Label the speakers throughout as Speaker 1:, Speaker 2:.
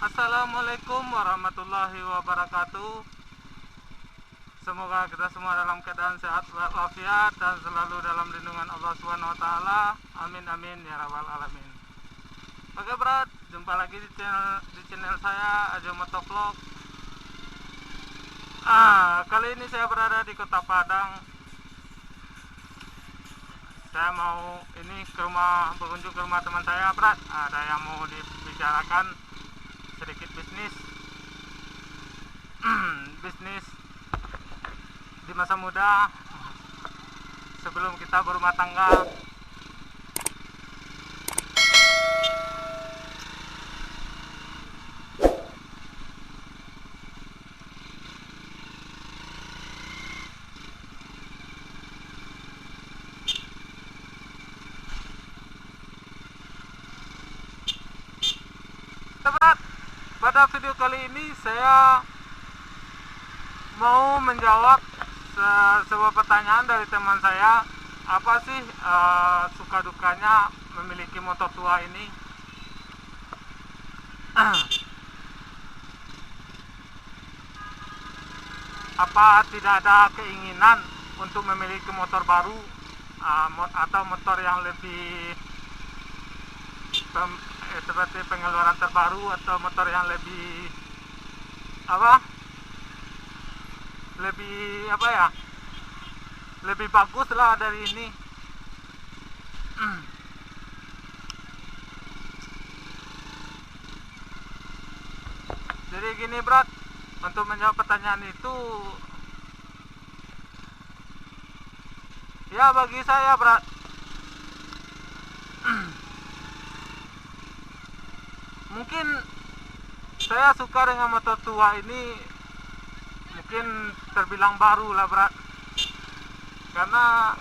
Speaker 1: Assalamualaikum warahmatullahi wabarakatuh. Semoga kita semua dalam keadaan sehat walafiat dan selalu dalam lindungan Allah Subhanahu wa taala. Amin amin ya rabbal alamin. Oke berat, jumpa lagi di channel saya Ajo Motovlog. Kali ini saya berada di Kota Padang. Saya mau berkunjung ke rumah teman saya berat. Ada yang mau dibicarakan sedikit bisnis bisnis di masa muda sebelum kita berumah tangga. Teman, pada video kali ini saya mau menjawab sebuah pertanyaan dari teman saya. Apa sih suka dukanya memiliki motor tua ini? Apa tidak ada keinginan untuk memiliki motor baru atau motor yang lebih seperti pengeluaran terbaru, atau motor yang lebih lebih bagus lah dari ini. Jadi gini berat, untuk menjawab pertanyaan itu, ya bagi saya berat, mungkin saya suka dengan motor tua ini, mungkin terbilang baru lah berat, karena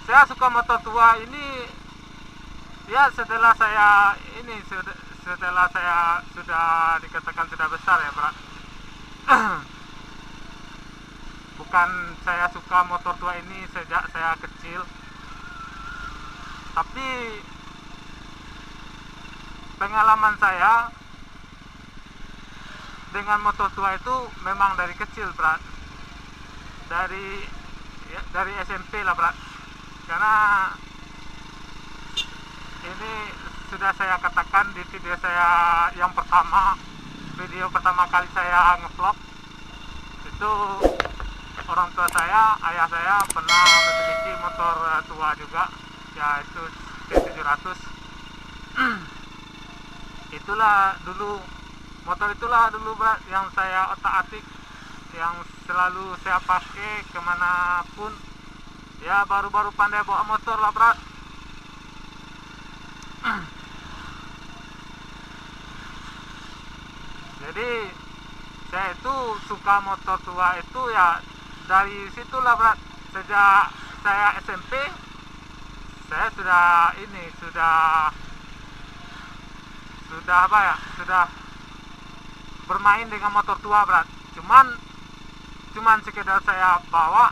Speaker 1: saya suka motor tua ini ya setelah saya sudah dikatakan sudah besar ya berat. Bukan saya suka motor tua ini sejak saya kecil, tapi pengalaman saya dengan motor tua itu memang dari kecil berat, dari SMP lah berat. Karena ini sudah saya katakan di video saya yang video pertama kali saya ngevlog itu, orang tua saya, ayah saya pernah memiliki motor tua juga, yaitu C700. Motor itulah dulu berat yang saya otak-atik, yang selalu saya pakai kemanapun. Ya baru-baru pandai bawa motor lah berat. Jadi saya itu suka motor tua itu ya dari situlah berat. Sejak saya SMP saya sudah bermain dengan motor tua berat. Cuman sekedar saya bawa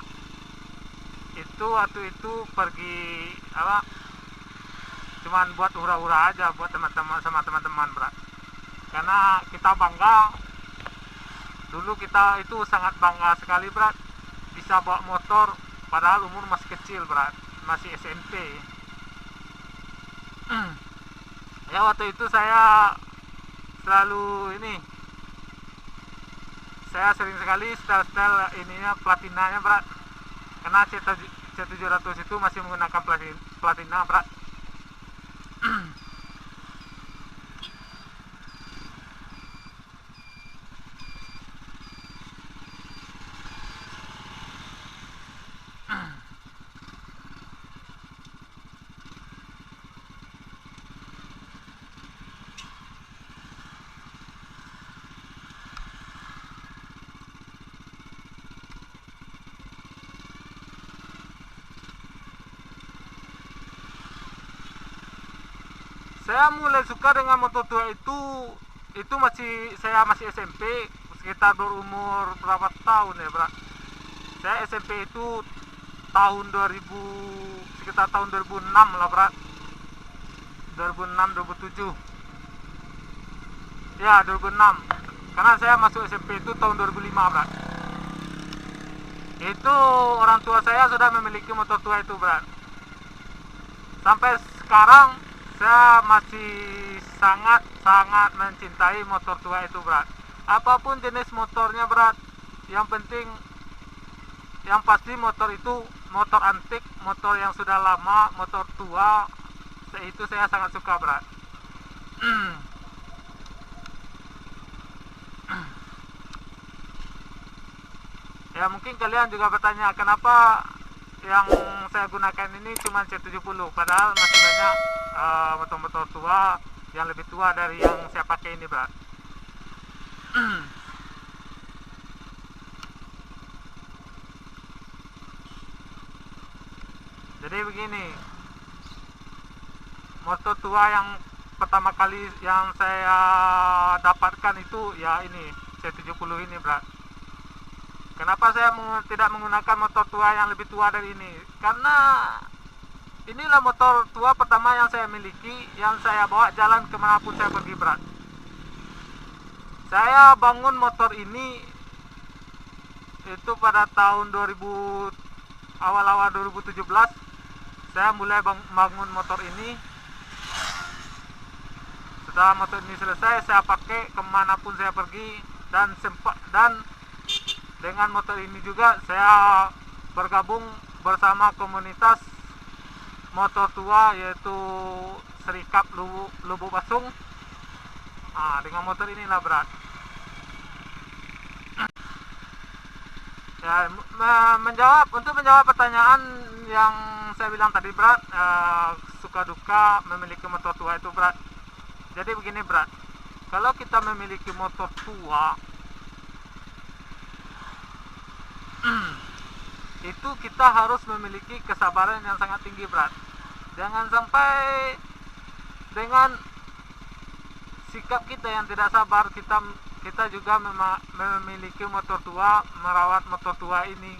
Speaker 1: itu waktu itu pergi cuman buat hura-hura aja buat teman-teman berat. Karena kita bangga, dulu kita itu sangat bangga sekali berat bisa bawa motor padahal umur masih kecil berat, masih SMP. Ya waktu itu saya sering sekali setel ininya, platinanya berat, karena C700 itu masih menggunakan platina berat. Saya mulai suka dengan motor tua itu itu saya masih SMP, sekitar berumur berapa tahun ya Bra. Saya SMP itu tahun 2000, sekitar tahun 2006 lah Bra. 2006 2007 ya, 2006, karena saya masuk SMP itu tahun 2005 Bra. Itu orang tua saya sudah memiliki motor tua itu Bra. Sampai sekarang saya masih sangat mencintai motor tua itu Bra. Apapun jenis motornya Bra, yang penting, yang pasti motor itu motor antik, motor yang sudah lama, motor tua, itu saya sangat suka Bra. Ya mungkin kalian juga bertanya kenapa yang saya gunakan ini cuma C70, padahal masih banyak motor-motor tua yang lebih tua dari yang saya pakai ini Bra. Jadi begini, motor tua yang pertama kali yang saya dapatkan itu ya ini C70 ini Bra. Kenapa saya tidak menggunakan motor tua yang lebih tua dari ini? Karena inilah motor tua pertama yang saya miliki, yang saya bawa jalan kemanapun saya pergi Bra. Saya bangun motor ini itu pada tahun 2000, awal-awal 2017 saya mulai bangun motor ini. Setelah motor ini selesai, saya pakai kemanapun saya pergi, dan dengan motor ini juga saya bergabung bersama komunitas motor tua, yaitu Serikap Lubuk Basung. Dengan motor inilah Bra. Ya, untuk menjawab pertanyaan yang saya bilang tadi Bra, suka duka memiliki motor tua itu Bra. Jadi begini Bra, kalau kita memiliki motor tua itu kita harus memiliki kesabaran yang sangat tinggi Bra. Jangan sampai dengan sikap kita yang tidak sabar, kita juga memiliki motor tua, merawat motor tua ini.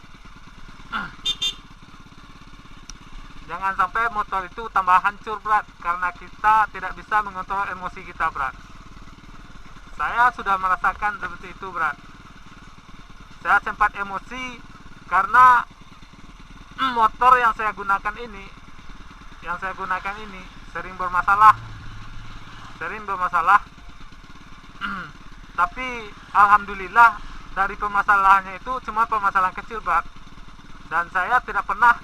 Speaker 1: Jangan sampai motor itu tambah hancur Bra, karena kita tidak bisa mengontrol emosi kita Bra. Saya sudah merasakan seperti itu Bra. Saya sempat emosi karena motor yang saya gunakan ini sering bermasalah. Tapi alhamdulillah dari permasalahannya itu cuma permasalahan kecil Bra. Dan saya tidak pernah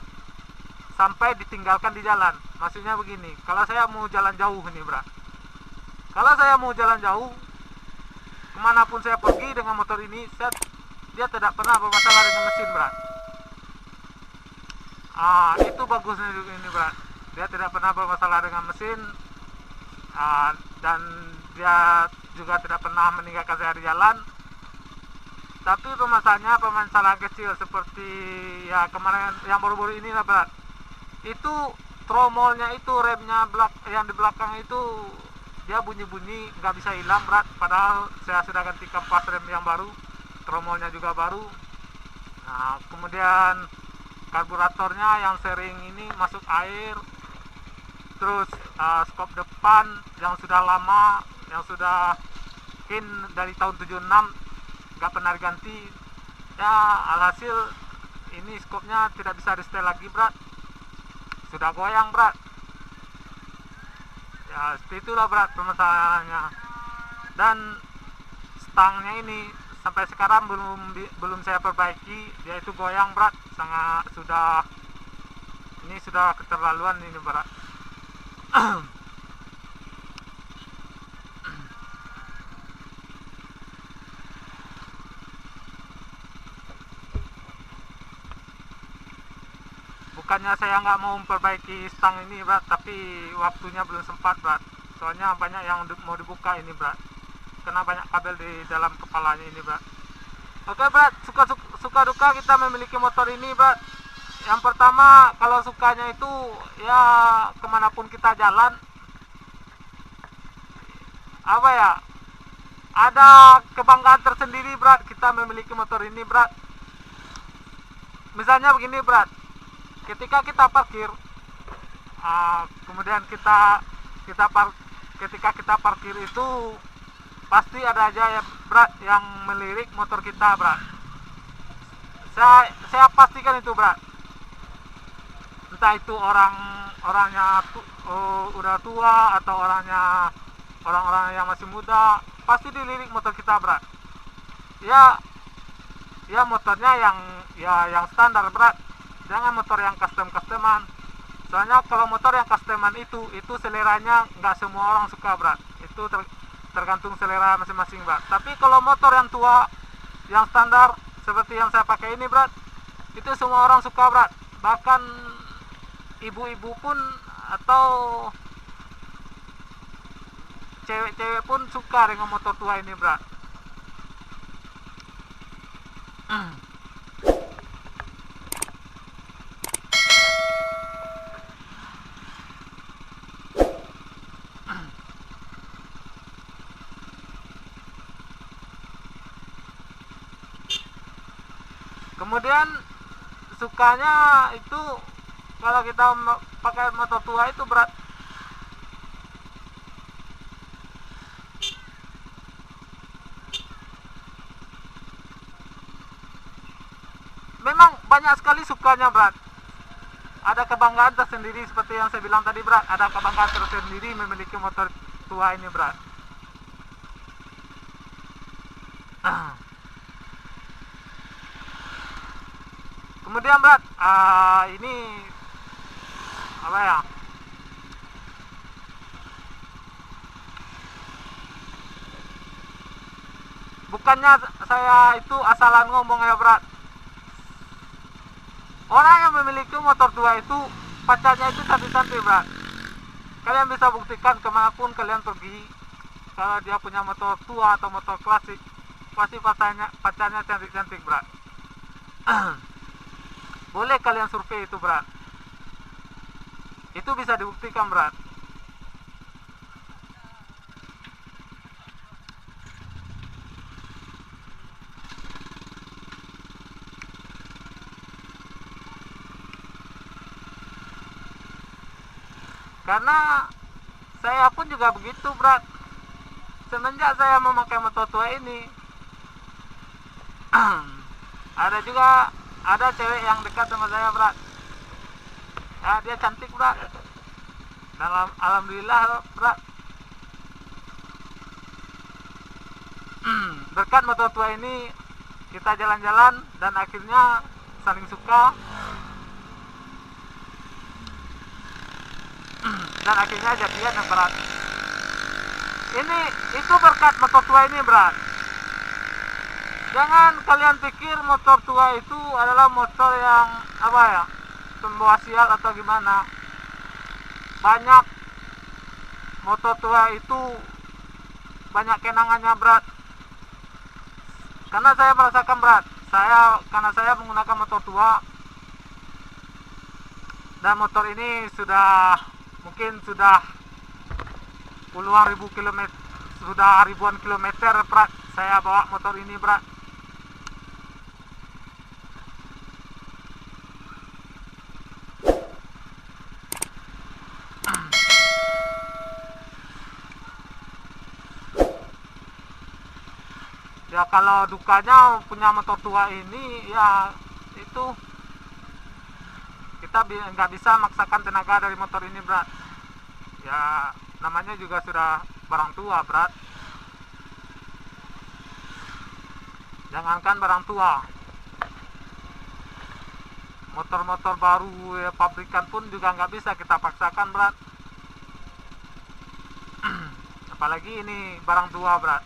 Speaker 1: sampai ditinggalkan di jalan. Maksudnya begini, kalau saya mau jalan jauh ini Bra, kalau saya mau jalan jauh kemanapun saya pergi dengan motor ini, dia tidak pernah bermasalah dengan mesin Bra. Itu bagusnya ini Bra, dia tidak pernah bermasalah dengan mesin, dan dia juga tidak pernah meninggalkan saya di jalan. Tapi permasalahan kecil seperti ya kemarin yang baru-baru ini lah Bra. Itu tromolnya itu, remnya yang di belakang itu dia bunyi-bunyi nggak bisa hilang Bra. Padahal saya sudah ganti kampas rem yang baru, tromolnya juga baru. Kemudian karburatornya yang sering ini masuk air. Terus skop depan yang sudah lama, yang sudah mungkin dari tahun 76 nggak pernah diganti. Ya alhasil ini skopnya tidak bisa di setel lagi Bra, sudah goyang Bra. Ya seperti itulah Bra permasalahannya. Dan stangnya ini sampai sekarang belum saya perbaiki, dia itu goyang Bra. Sudah keterlaluan ini Bra. Bukannya saya nggak mau memperbaiki stang ini Bra, tapi waktunya belum sempat Bra. Soalnya banyak yang mau dibuka ini Bra, kena banyak kabel di dalam kepalanya ini Bra. Oke Bra, suka duka kita memiliki motor ini Bra. Yang pertama, kalau sukanya itu ya kemanapun kita jalan, ada kebanggaan tersendiri Brat, kita memiliki motor ini Brat. Misalnya begini Brat, ketika kita parkir, kemudian ketika kita parkir itu pasti ada aja ya Brat yang melirik motor kita Brat. Saya pastikan itu Brat. Entah itu orangnya udah tua atau orang-orang yang masih muda, pasti dilirik motor kita Brat. Ya motornya yang standar Brat, jangan motor yang customan. Soalnya kalau motor yang customan itu seleranya nggak semua orang suka Brat. Itu tergantung selera masing-masing Brat. Tapi kalau motor yang tua, yang standar seperti yang saya pakai ini Brat, itu semua orang suka Brat. Bahkan ibu-ibu pun atau cewek-cewek pun suka dengan motor tua ini Brat. Kemudian sukanya itu kalau kita pakai motor tua itu Brat, memang banyak sekali sukanya Brat. Ada kebanggaan tersendiri seperti yang saya bilang tadi Brat, ada kebanggaan tersendiri memiliki motor tua ini Brat. Kemudian Brat, ini apa ya? Bukannya saya itu asalan ngomong ya Brat. Orang yang memiliki motor tua itu pacarnya itu cantik-cantik Brat. Kalian bisa buktikan kemanapun kalian pergi, kalau dia punya motor tua atau motor klasik, pasti pacarnya cantik-cantik Brat. Boleh kalian survei itu Brat. Itu bisa dibuktikan Brat. Karena saya pun juga begitu Brat. Semenjak saya memakai motor tua ini, ada cewek yang dekat sama saya Brat. Ya dia cantik Brat. Alhamdulillah Brat. Berkat motor tua ini kita jalan-jalan dan akhirnya saling suka. Dan akhirnya jadian ya Brat. Itu berkat motor tua ini Brat. Jangan kalian pikir motor tua itu adalah motor yang apa ya, pembawa sial atau gimana. Banyak motor tua itu banyak kenangannya Brat. Karena saya merasakan Brat, karena saya menggunakan motor tua, dan motor ini mungkin sudah puluhan ribu kilometer, sudah ribuan kilometer Brat saya bawa motor ini Brat. Ya kalau dukanya punya motor tua ini ya itu kita nggak bisa maksakan tenaga dari motor ini Brat. Ya namanya juga sudah barang tua Brat. Jangankan barang tua, motor-motor baru ya, pabrikan pun juga nggak bisa kita paksakan Brat. Apalagi ini barang tua Brat.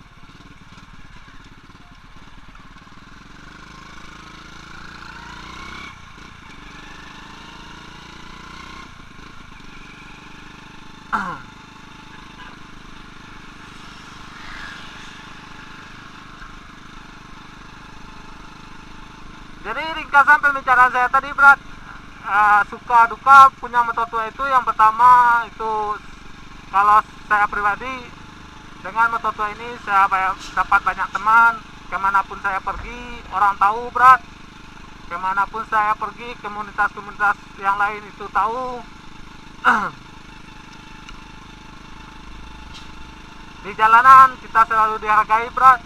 Speaker 1: Jadi ringkasan pembicaraan saya tadi Brat, suka duka punya motor tua itu, yang pertama itu kalau saya pribadi Dengan motor tua ini saya dapat banyak teman. Kemanapun saya pergi, orang tahu berat. Kemanapun saya pergi, komunitas-komunitas yang lain itu tahu. Di jalanan kita selalu dihargai berat.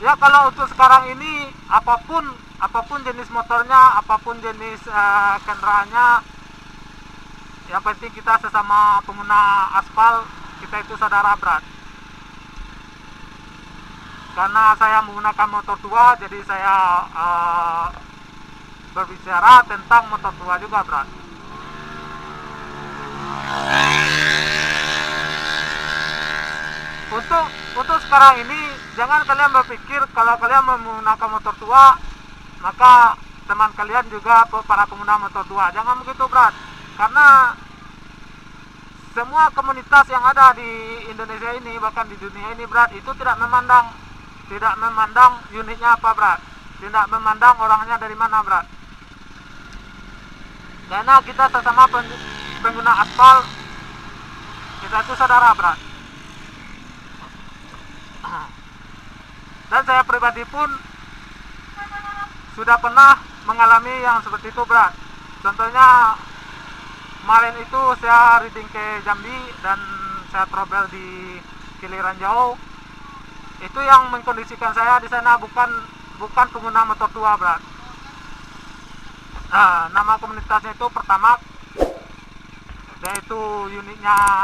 Speaker 1: Ya kalau untuk sekarang ini apapun jenis motornya, apapun jenis kendaraannya, yang penting kita sesama pengguna aspal, kita itu saudara berat. Karena saya menggunakan motor tua, jadi saya berbicara tentang motor tua juga berat. Untuk sekarang ini jangan kalian berpikir kalau kalian menggunakan motor tua maka teman kalian juga para pengguna motor tua. Jangan begitu berat. Karena semua komunitas yang ada di Indonesia ini, bahkan di dunia ini berat, itu tidak memandang unitnya apa berat, tidak memandang orangnya dari mana berat. Karena kita sesama pengguna aspal, kita itu saudara berat. Dan saya pribadi pun sudah pernah mengalami yang seperti itu berat. Contohnya kemarin itu saya riding ke Jambi dan saya trouble di Kiliran Jauh. Itu yang mengkondisikan saya di sana bukan pengguna motor tua berat. Nama komunitasnya itu Pertamax, yaitu unitnya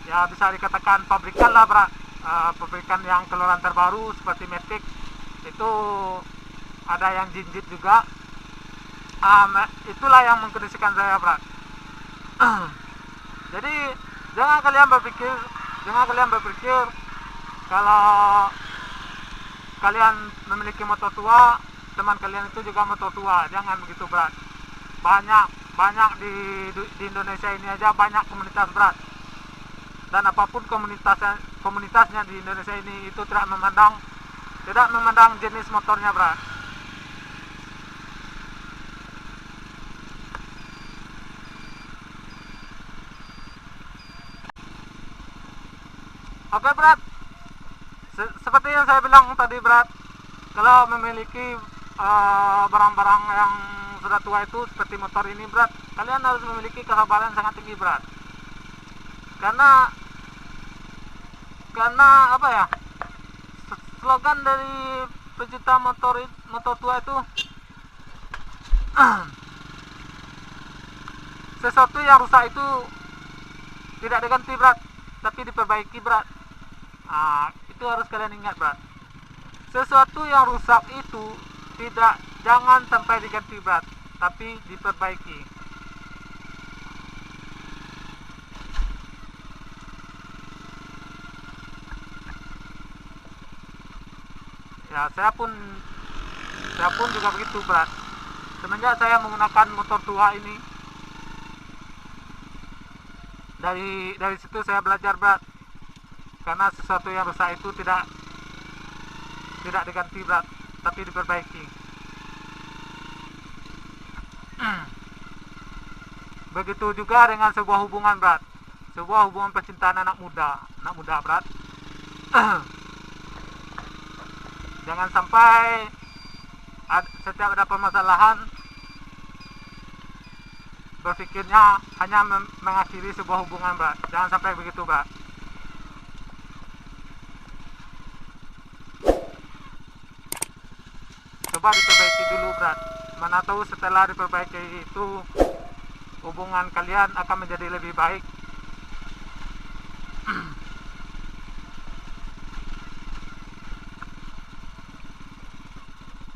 Speaker 1: ya bisa dikatakan pabrikan lah berat. Pabrikan yang keluaran terbaru seperti Matic itu ada yang Jinjit juga. Itulah yang mengkondisikan saya berat. Jadi jangan kalian berpikir kalau kalian memiliki motor tua, teman kalian itu juga motor tua. Jangan begitu berat. Banyak di Indonesia ini aja banyak komunitas berat. Dan apapun komunitasnya di Indonesia ini itu tidak memandang jenis motornya berat. Oke berat, seperti yang saya bilang tadi berat, kalau memiliki barang-barang yang sudah tua itu seperti motor ini berat, kalian harus memiliki kesabaran sangat tinggi berat. Karena apa ya, slogan dari pecinta motor tua itu sesuatu yang rusak itu tidak diganti berat, tapi diperbaiki berat. Itu harus kalian ingat berat. Sesuatu yang rusak itu jangan sampai diganti berat, tapi diperbaiki. Ya, saya pun juga begitu berat. Semenjak saya menggunakan motor tua ini, dari situ saya belajar berat. Karena sesuatu yang rusak itu tidak diganti berat, tapi diperbaiki. Begitu juga dengan sebuah hubungan berat, sebuah hubungan percintaan anak muda berat. Jangan sampai setiap ada permasalahan berpikirnya hanya mengakhiri sebuah hubungan berat. Jangan sampai begitu berat. Coba diperbaiki dulu berat. Mana tahu setelah diperbaiki itu hubungan kalian akan menjadi lebih baik.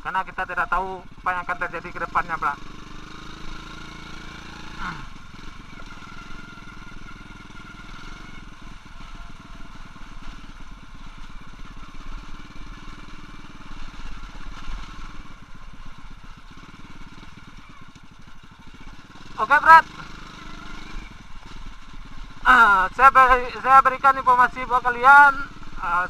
Speaker 1: Karena kita tidak tahu apa yang akan terjadi ke depannya berat. Oke berat, saya berikan informasi buat kalian.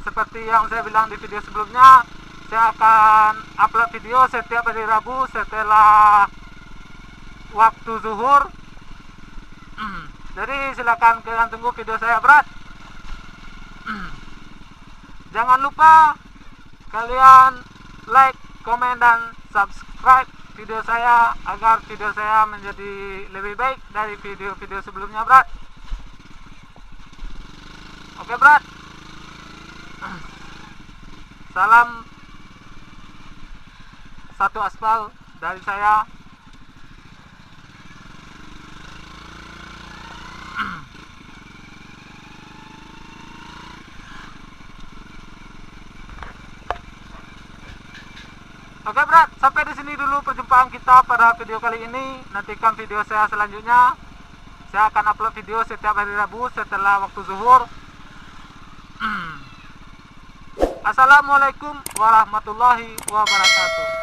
Speaker 1: Seperti yang saya bilang di video sebelumnya, saya akan upload video setiap hari Rabu setelah waktu zuhur. Jadi silakan kalian tunggu video saya, Brat. Jangan lupa kalian like, komen, dan subscribe video saya agar video saya menjadi lebih baik dari video-video sebelumnya, Brat. Oke, Brat. Salam satu aspal dari saya. Oke, Brat, sampai di sini dulu perjumpaan kita pada video kali ini. Nantikan video saya selanjutnya. Saya akan upload video setiap hari Rabu setelah waktu zuhur. Assalamualaikum warahmatullahi wabarakatuh.